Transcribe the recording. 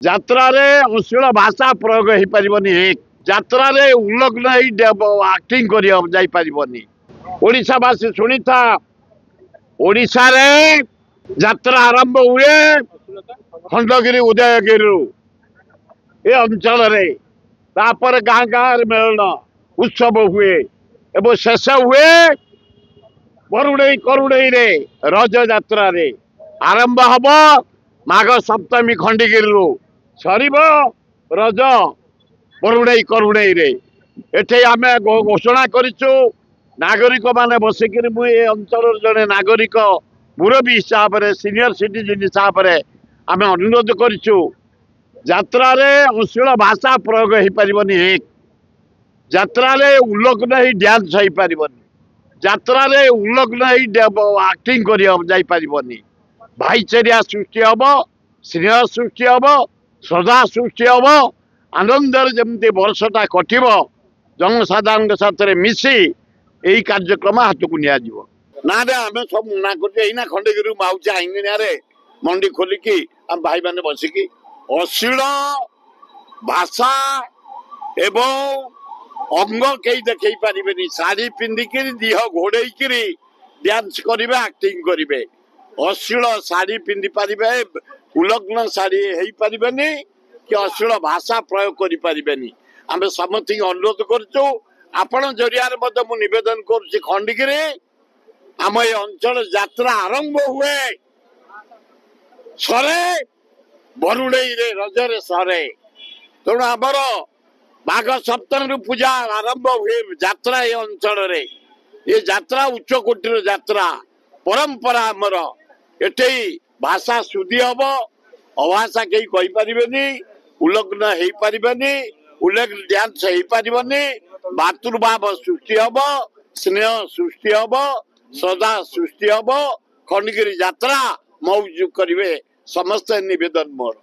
यात्रा रे अश्लील भाषा प्रयोग हो पारबनी। एक यात्रा रे उल्लग्न एक्टिंग कर ओडिशावासी शुणी था। ओडिशा रे यात्रा आरंभ हुए खंडगिरी उदयगिरी ए अंचल रे, तापर गाँ गाँ मेलन उत्सव हुए एवं शेष हुए बरुणई करुणई रे रज यात्रा रे आरंभ हब माघ सप्तमी खंडगिरी सरीब रज बरुणई करुणई रे। एठे आमे घोषणा करिछु नागरिक माने बसिकिरी मु ए अंचल जड़े नागरिक मुरबी हिसाब रे सीनियर सिटीजन हिसाब रे आमे अनुरोध करिछु यात्रा रे अश्लील भाषा प्रयोग हो पारबनी। एक यात्रा रे उल्लग्न ही डांस हो पारबनी। यात्रा रे उल्लग्न ही एक्टिंग कर पारबनी। भाईचारा सृष्टि हम, स्नेह सृष्टि हम, श्रद्धा सृष्टि हम, आनंदर जमती वर्षटा कटिब जनसाधारण साथ मिसी यही कार्यक्रम हाथ को निया ना आम सब मना करना खंडगिरी माउचा इंजिनिया मंडी खोलिकी आम भाई मैंने बसिकी अश्लील भाषा एवं अंग कई देखे पारे शाढ़ी पिंधिक देह घोड़े डांस करेंगे एक्टिंग करेंगे अश्लील शाढ़ी पिंधि पारे उल्लग्न शाढ़ी हो पारे कि अश्लील भाषा प्रयोग करें आम समस्त अनुरोध करुँ आपण जरिया निवेदन कर खंडगिरी आम ये अंचल यात्रा आरंभ हुए सरे बरुणई रे रजरे सरे तेणु आमर माघ सप्तमी पूजा आरंभ हुए यात्रा ये अंचल रे ये यात्रा उच्च कोटिर यात्रा परंपरा आमर एटे भाषा शुद्धि हम अभाषा कहीं कही पारे उल्लग्न हो पारे उल्लग्न डांस हो पारे मातृभाव सृष्टि हम स्नेह सृष्टि हम श्रद्धा सृष्टि हम खंडगिरी यात्रा मौज करेंगे समस्त निवेदन मोर।